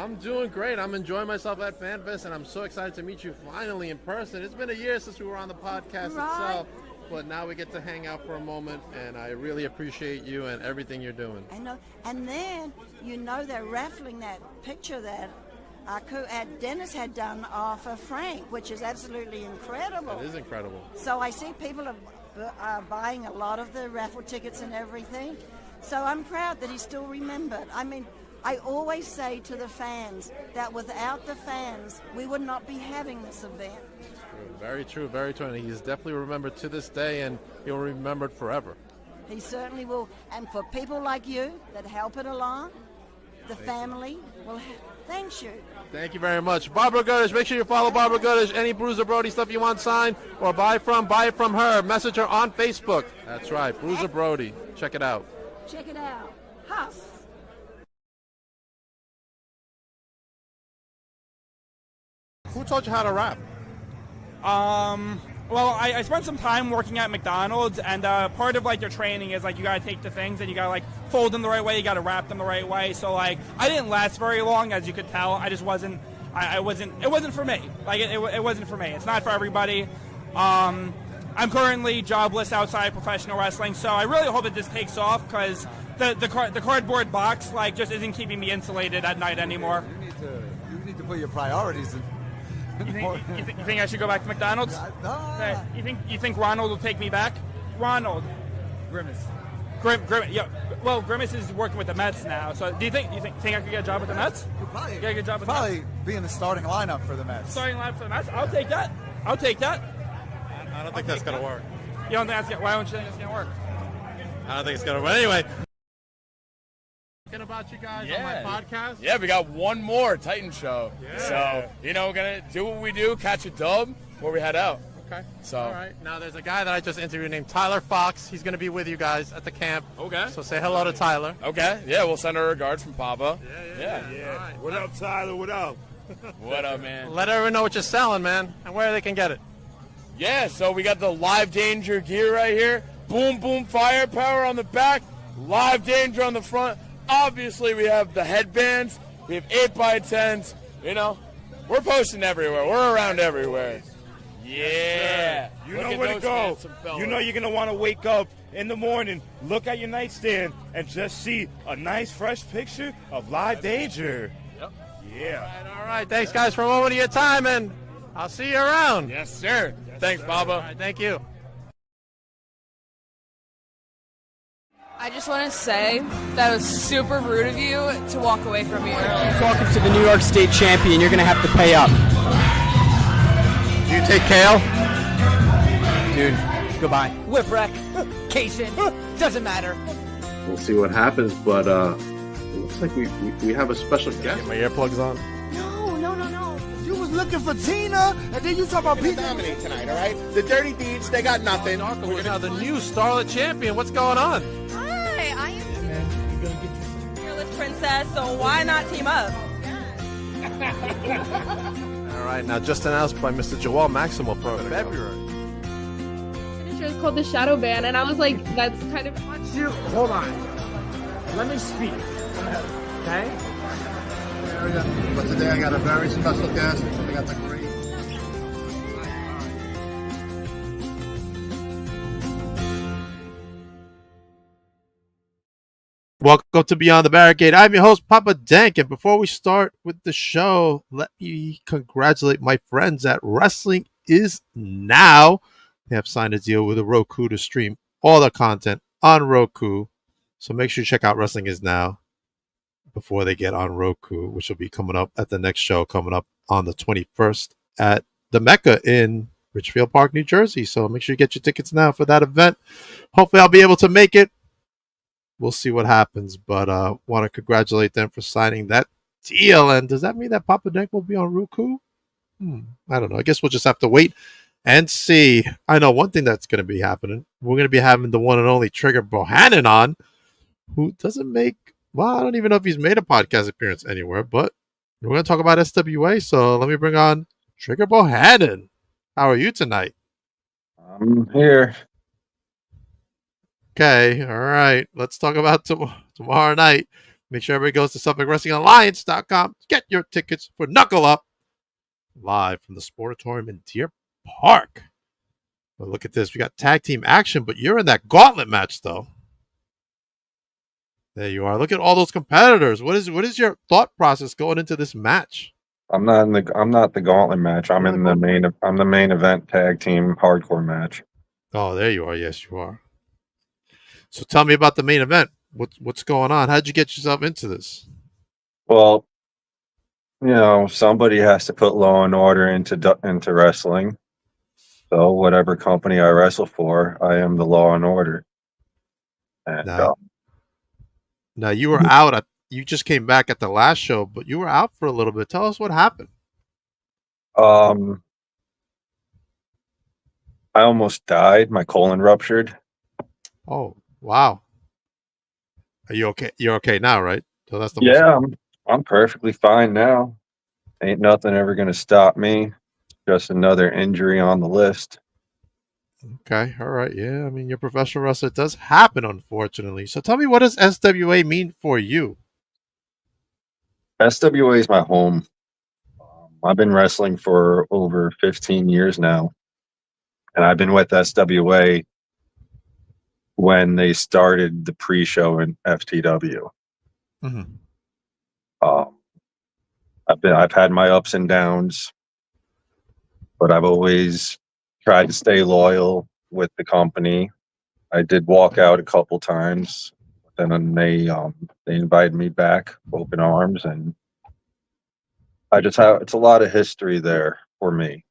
I'm doing great. I'm enjoying myself at FanFest, and I'm so excited to meet you finally in person. It's been a year since we were on the podcast itself, but now we get to hang out for a moment, and I really appreciate you and everything you're doing. I know. And then, they're raffling that picture that Dennis had done of Frank, which is absolutely incredible. It is incredible. So I see people are buying a lot of the raffle tickets and everything. So I'm proud that he's still remembered. I mean, I always say to the fans that without the fans, we would not be having this event. Very true, very true. And he's definitely remembered to this day, and he'll be remembered forever. He certainly will. And for people like you that help it along, the family, well, thanks you. Thank you very much. Barbara Goodish, make sure you follow Barbara Goodish. Any Bruiser Brody stuff you want signed or buy from her. Message her on Facebook. That's right, Bruiser Brody. Check it out. Check it out. Huss. Who taught you how to rap? Well, I spent some time working at McDonald's, and part of their training is you gotta take the things and you gotta fold them the right way, you gotta wrap them the right way. So I didn't last very long, as you could tell. I just wasn't. It wasn't for me. It wasn't for me. It's not for everybody. I'm currently jobless outside of professional wrestling, so I really hope that this takes off because the cardboard box just isn't keeping me insulated at night anymore. You need to put your priorities in. You think I should go back to McDonald's? No. Okay. You think Ronald will take me back? Ronald. Grimace. Yeah. Well, Grimace is working with the Mets now. So do you think I could get a job with the Mets? Probably. Get a good job with probably the Mets? be in the starting lineup for the Mets. Starting lineup for the Mets? I'll take that. I don't think that's going to work. You don't think that's why don't you think it's gonna work? I don't think it's going to work. Anyway. Talking about you guys on my podcast. Yeah, we got one more Titan show. Yeah. So, we're going to do what we do, catch a dub before we head out. Okay. So. All right. Now, there's a guy that I just interviewed named Tyler Fox. He's going to be with you guys at the camp. Okay. So say hello to Tyler. Okay. Yeah, we'll send our regards from Papa. Yeah. All right. What up, Tyler? What up? What up, man? Let everyone know what you're selling, man, and where they can get it. Yeah, so we got the Live Danger gear right here. Boom, boom, firepower on the back. Live Danger on the front. Obviously, we have the headbands. We have 8x10s. We're posting everywhere. We're around everywhere. Yeah. You know where to go. You know you're going to want to wake up in the morning, look at your nightstand, and just see a nice, fresh picture of Live Danger. Yep. Yeah. All right. Thanks, guys, for a moment of your time, and I'll see you around. Yes, sir. Thanks, Baba. All right, thank you. I just want to say that it was super rude of you to walk away from me early. Talking to the New York State champion, you're going to have to pay up. Do you take kale? Dude, goodbye. Whipwreck, Cation, doesn't matter. We'll see what happens, but it looks like we have a special guest. Get my earplugs on. No. You was looking for Tina, and then you talk about people. Dominate tonight, all right? The Dirty Deeds, they got nothing. We're now the new Starlet champion. What's going on? Hi, I am fearless princess, so why not team up? All right, now just announced by Mr. Joel Maximo for February. It's called the Shadow Ban, and I was like, that's kind of. Hold on. Let me speak. Okay? But today I got a very special guest. I got the great. Welcome to Beyond the Barricade. I'm your host, Papa Dank, and before we start with the show, let me congratulate my friends at Wrestling Is Now. They have signed a deal with Roku to stream all their content on Roku, so make sure you check out Wrestling Is Now before they get on Roku, which will be coming up at the next show, coming up on the 21st at the Mecca in Richfield Park, New Jersey. So make sure you get your tickets now for that event. Hopefully I'll be able to make it. We'll see what happens, but want to congratulate them for signing that deal. And does that mean that Papa Dank will be on Roku? I don't know. I guess we'll just have to wait and see. I know one thing that's going to be happening. We're going to be having the one and only Trigger Bohannon on, who doesn't make, well, I don't even know if he's made a podcast appearance anywhere, but we're going to talk about SWA. So let me bring on Trigger Bohannon. How are you tonight? I'm here. Okay, all right. Let's talk about tomorrow night. Make sure everybody goes to SuffolkWrestlingAlliance.com to get your tickets for Knuckle Up live from the Sportatorium in Deer Park. But look at this. We got tag team action, but you're in that gauntlet match, though. There you are. Look at all those competitors. What is your thought process going into this match? I'm not the gauntlet match. I'm the main event tag team hardcore match. Oh, there you are. Yes, you are. So tell me about the main event. What's going on? How'd you get yourself into this? Well, somebody has to put Law and Order into wrestling. So whatever company I wrestle for, I am the Law and Order. And now you were out you just came back at the last show, but you were out for a little bit. Tell us what happened. I almost died. My colon ruptured. Oh, wow. Are you okay? You're okay now, right? So that's the I'm perfectly fine now. Ain't nothing ever gonna stop me. Just another injury on the list. Okay, all right. Yeah, I mean, your professional wrestler does happen, unfortunately. So tell me, what does SWA mean for you? SWA is my home. I've been wrestling for over 15 years now. And I've been with SWA when they started the pre-show in FTW. Mm-hmm. I've had my ups and downs, but I've always tried to stay loyal with the company. I did walk out a couple times, and then they invited me back, open arms, and it's a lot of history there for me.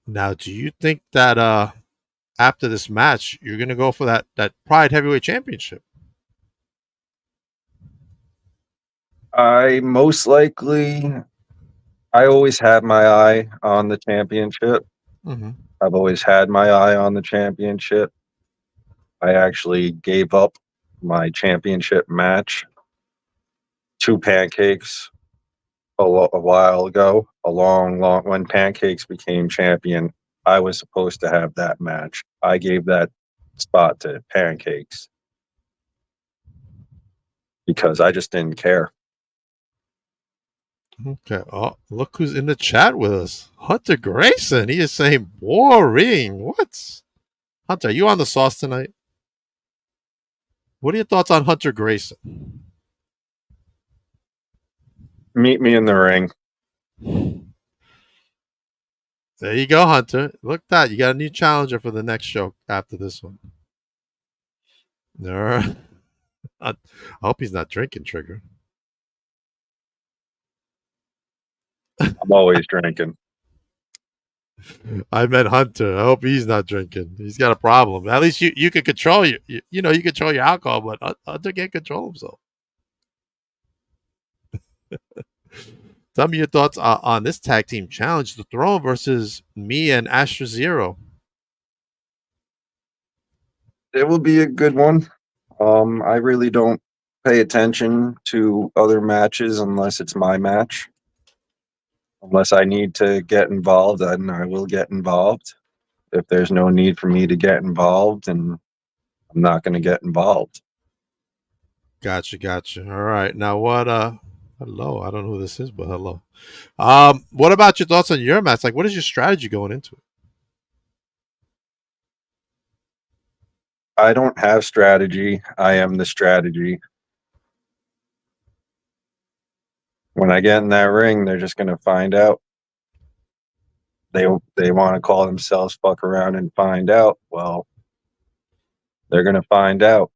Now, do you think that after this match, you're gonna go for that Pride Heavyweight Championship? I always had my eye on the championship. Mm-hmm. I've always had my eye on the championship. I actually gave up my championship match to Pancakes a while ago. Long when Pancakes became champion, I was supposed to have that match. I gave that spot to Pancakes because I just didn't care. Okay. Oh, look who's in the chat with us. Hunter Grayson. He is saying boring. What? Hunter, are you on the sauce tonight? What are your thoughts on Hunter Grayson? Meet me in the ring. There you go, Hunter. Look at that. You got a new challenger for the next show after this one. All right. I hope he's not drinking, Trigger. I'm always drinking. I meant Hunter. I hope he's not drinking. He's got a problem. At least you can control you control your alcohol, but Hunter can't control himself. Tell me your thoughts on this tag team challenge, the Throne versus me and Astra Zero. It will be a good one. I really don't pay attention to other matches unless it's my match. Unless I need to get involved, then I will get involved. If there's no need for me to get involved, and I'm not going to get involved. Gotcha. All right. Now what hello. I don't know who this is, but hello. What about your thoughts on your match? Like, what is your strategy going into it? I don't have strategy. I am the strategy. When I get in that ring, they're just going to find out. They want to call themselves fuck around and find out. Well, they're going to find out.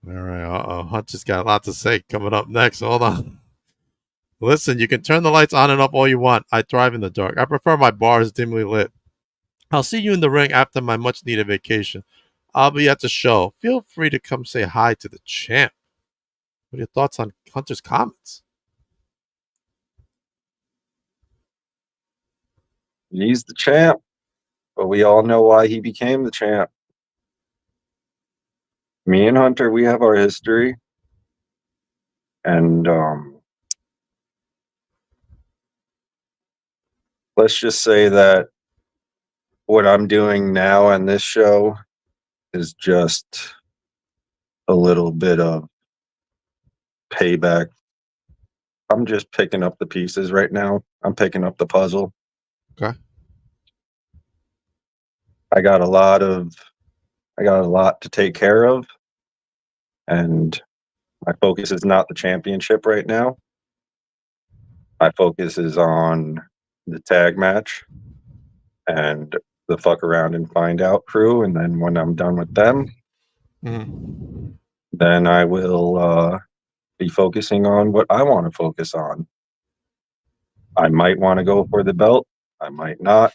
All right. Hunter's got a lot to say coming up next. Hold on. Listen, you can turn the lights on and up all you want. I thrive in the dark. I prefer my bars dimly lit. I'll see you in the ring after my much needed vacation. I'll be at the show. Feel free to come say hi to the champ. What are your thoughts on Hunter's comments? He's the champ, but we all know why he became the champ. Me and Hunter, we have our history. And let's just say that what I'm doing now on this show is just a little bit of payback. I'm just picking up the pieces right now. I'm picking up the puzzle. Okay. I got a lot to take care of, and my focus is not the championship right now. My focus is on the tag match and the fuck around and find out crew, and then when I'm done with them, then I will be focusing on what I want to focus on. I might want to go for the belt. I might not.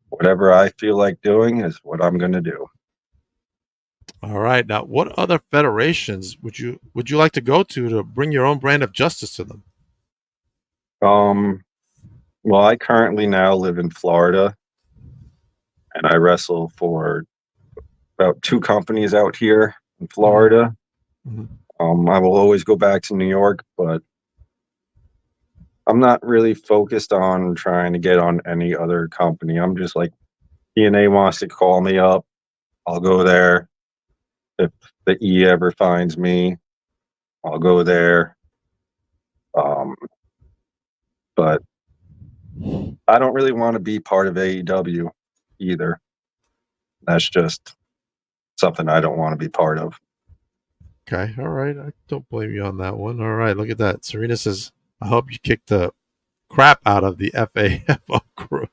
Whatever I feel like doing is what I'm going to do. All right. Now, what other federations would you like to go to bring your own brand of justice to them? Well, I currently now live in Florida, and I wrestle for about 2 companies out here in Florida. I will always go back to New York, but I'm not really focused on trying to get on any other company. I'm just like, TNA wants to call me up, I'll go there. If the E ever finds me, I'll go there. But I don't really want to be part of AEW either. That's just something I don't want to be part of. Okay. All right. I don't blame you on that one. All right. Look at that. Serena says, I hope you kicked the crap out of the FAFO crew.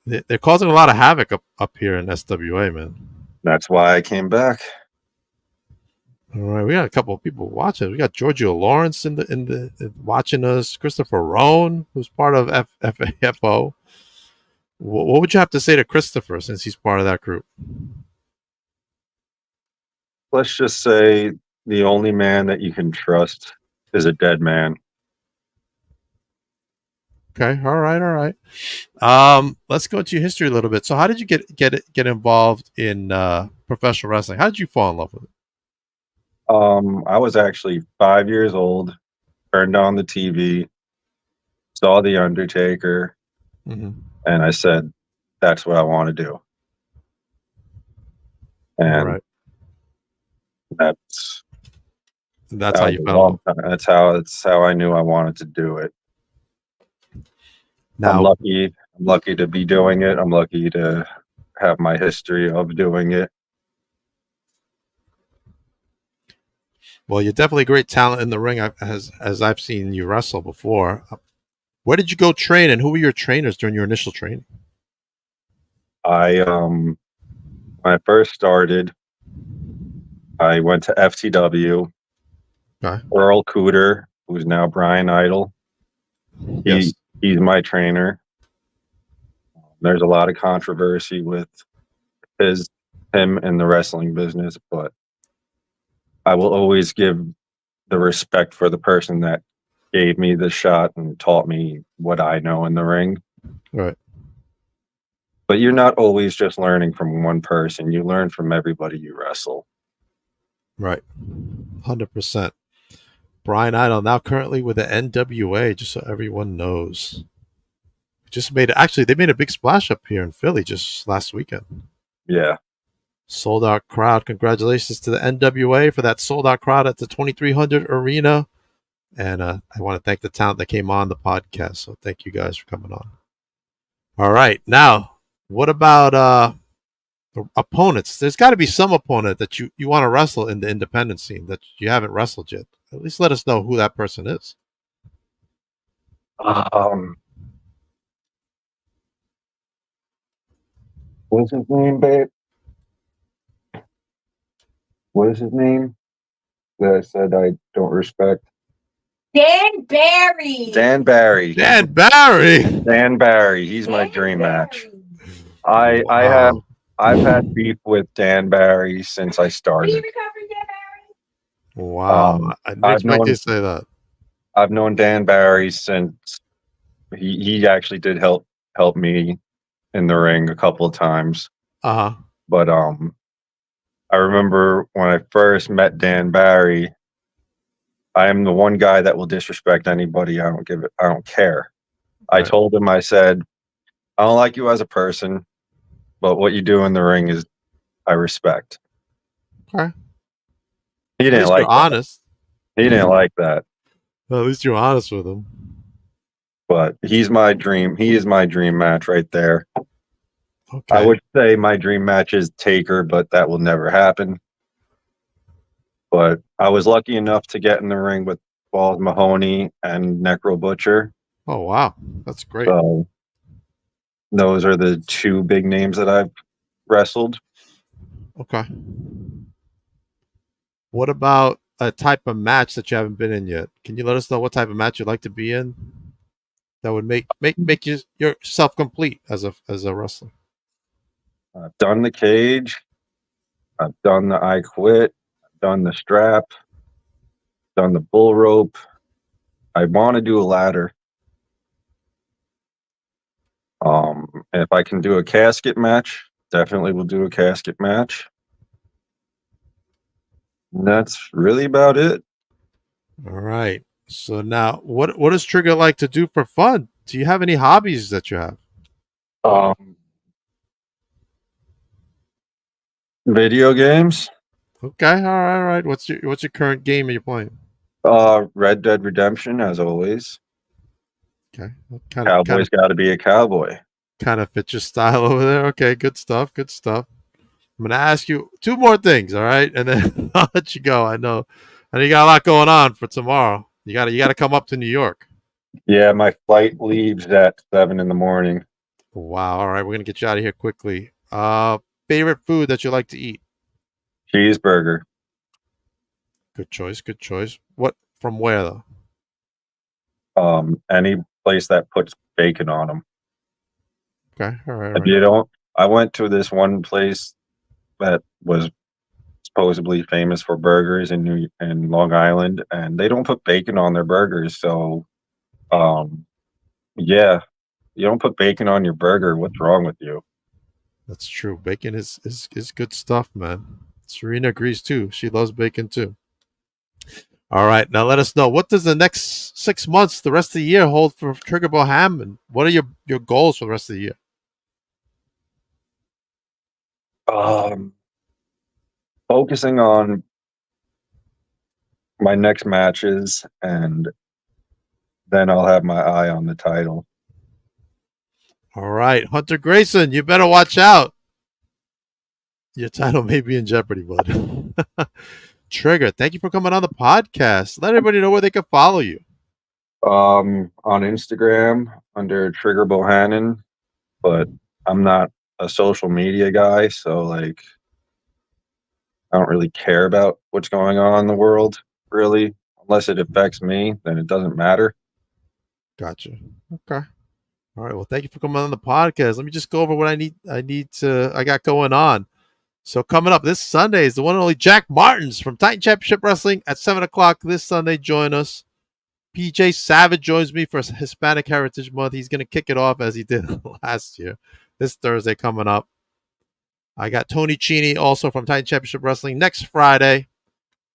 They're causing a lot of havoc up here in SWA, man. That's why I came back. All right, we got a couple of people watching. We got Giorgio Lawrence in the watching us. Christopher Roan, who's part of FAFO. What would you have to say to Christopher since he's part of that group? Let's just say the only man that you can trust is a dead man. Okay, all right. Let's go into your history a little bit. So, how did you get involved in professional wrestling? How did you fall in love with it? I was actually 5 years old, turned on the TV, saw The Undertaker, and I said, that's what I want to do. And that's how you felt. That's how I knew I wanted to do it. Now, I'm lucky to be doing it. I'm lucky to have my history of doing it. Well, you're definitely great talent in the ring, as I've seen you wrestle before. Where did you go train, and who were your trainers during your initial training? When I first started, I went to FTW. Okay. Earl Cooter, who's now Brian Idol. He's my trainer. There's a lot of controversy with him in the wrestling business, but I will always give the respect for the person that gave me the shot and taught me what I know in the ring. Right. But you're not always just learning from one person. You learn from everybody you wrestle. Right. 100%. Brian Idol, now currently with the NWA, just so everyone knows. They made a big splash up here in Philly just last weekend. Yeah. Sold out crowd. Congratulations to the NWA for that sold out crowd at the 2300 Arena. And I want to thank the talent that came on the podcast. So thank you guys for coming on. All right. Now, what about opponents? There's got to be some opponent that you want to wrestle in the independent scene that you haven't wrestled yet. At least let us know who that person is. What's his name, babe? What is his name that I said I don't respect? Dan Barry. Dan Barry. Dan Barry. Dan Barry. He's my dream match. I've had beef with Dan Barry since I started. Wow. I didn't expect you to say that. I've known Dan Barry since he actually did help me in the ring a couple of times. But I remember when I first met Dan Barry, I am the one guy that will disrespect anybody. I don't care. Right. I told him, I said, I don't like you as a person, but what you do in the ring is I respect. Okay. He At didn't least like you're that. honest. He didn't like that. Well, at least you're honest with him. But he's my dream. He is my dream match right there. Okay. I would say my dream match is Taker, but that will never happen. But I was lucky enough to get in the ring with Balls Mahoney and Necro Butcher. Oh wow, that's great. So those are the two big names that I've wrestled. Okay. What about a type of match that you haven't been in yet? Can you let us know what type of match you'd like to be in? That would make you yourself complete as a wrestler. I've done the cage. I've done the I Quit. I've done the strap. Done the bull rope. I want to do a ladder. If I can do a casket match, definitely will do a casket match. And that's really about it. All right. So now, what does Trigger like to do for fun? Do you have any hobbies that you have? Video games. Okay. All right. What's your current game you're playing? Red Dead Redemption, as always. Okay. Cowboy's got to be a cowboy. Kind of fits your style over there. Okay. Good stuff. Good stuff. I'm gonna ask you two more things. All right, and then I'll let you go. I know you got a lot going on for tomorrow. You gotta come up to New York. Yeah, my flight leaves at 7 a.m. Wow. All right, we're gonna get you out of here quickly. Favorite food that you like to eat? Cheeseburger. Good choice. Good choice. What from where though? Any place that puts bacon on them. Okay. All right. If you don't, I went to this one place that was supposedly famous for burgers in Long Island, and they don't put bacon on their burgers. So, yeah, you don't put bacon on your burger. What's wrong with you? That's true. Bacon is good stuff, man. Serena agrees too. She loves bacon too. All right, now let us know, what does the next 6 months, the rest of the year, hold for Trigger Bohannon? What are your goals for the rest of the year? Focusing on my next matches, and then I'll have my eye on the title. All right, Hunter Grayson, you better watch out. Your title may be in jeopardy, bud. Trigger, thank you for coming on the podcast. Let everybody know where they can follow you. On Instagram under Trigger Bohannon, but I'm not a social media guy, so like I don't really care about what's going on in the world, really. Unless it affects me, then it doesn't matter. Gotcha. Okay. All right. Well, thank you for coming on the podcast. Let me just go over what I got going on. So coming up this Sunday is the one and only Jack Martins from Titan Championship Wrestling at 7:00 this Sunday. Join us. PJ Savage joins me for Hispanic Heritage Month. He's going to kick it off as he did last year. This Thursday coming up. I got Tony Cini also from Titan Championship Wrestling next Friday.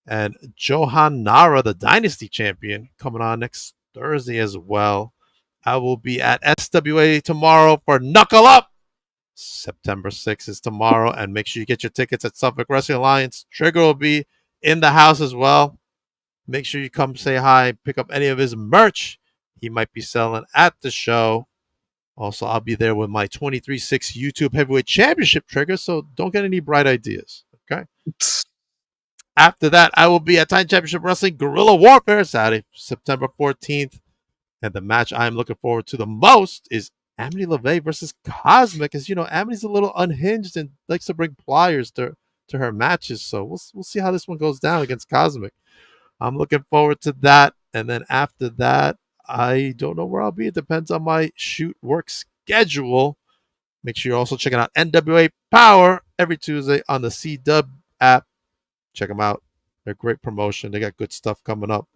And Johan Nara, the Dynasty Champion, coming on next Thursday as well. I will be at SWA tomorrow for Knuckle Up. September 6th is tomorrow. And make sure you get your tickets at Suffolk Wrestling Alliance. Trigger will be in the house as well. Make sure you come say hi, pick up any of his merch he might be selling at the show. Also, I'll be there with my 23-6 YouTube Heavyweight Championship Trigger, so don't get any bright ideas, okay? After that, I will be at Titan Championship Wrestling Guerrilla Warfare Saturday, September 14th. And the match I'm looking forward to the most is Amity LeVay versus Cosmic. As you know, Amity's a little unhinged and likes to bring pliers to her matches, so we'll see how this one goes down against Cosmic. I'm looking forward to that. And then after that, I don't know where I'll be. It depends on my shoot work schedule. Make sure you're also checking out NWA Power every Tuesday on the C-Dub app. Check them out. They're a great promotion. They got good stuff coming up.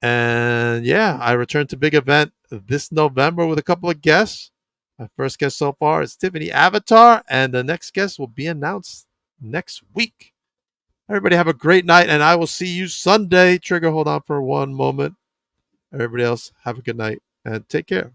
And yeah, I return to Big Event this November with a couple of guests. My first guest so far is Tiffany Avatar, and the next guest will be announced next week. Everybody have a great night, and I will see you Sunday. Trigger, hold on for one moment. Everybody else, have a good night, and take care.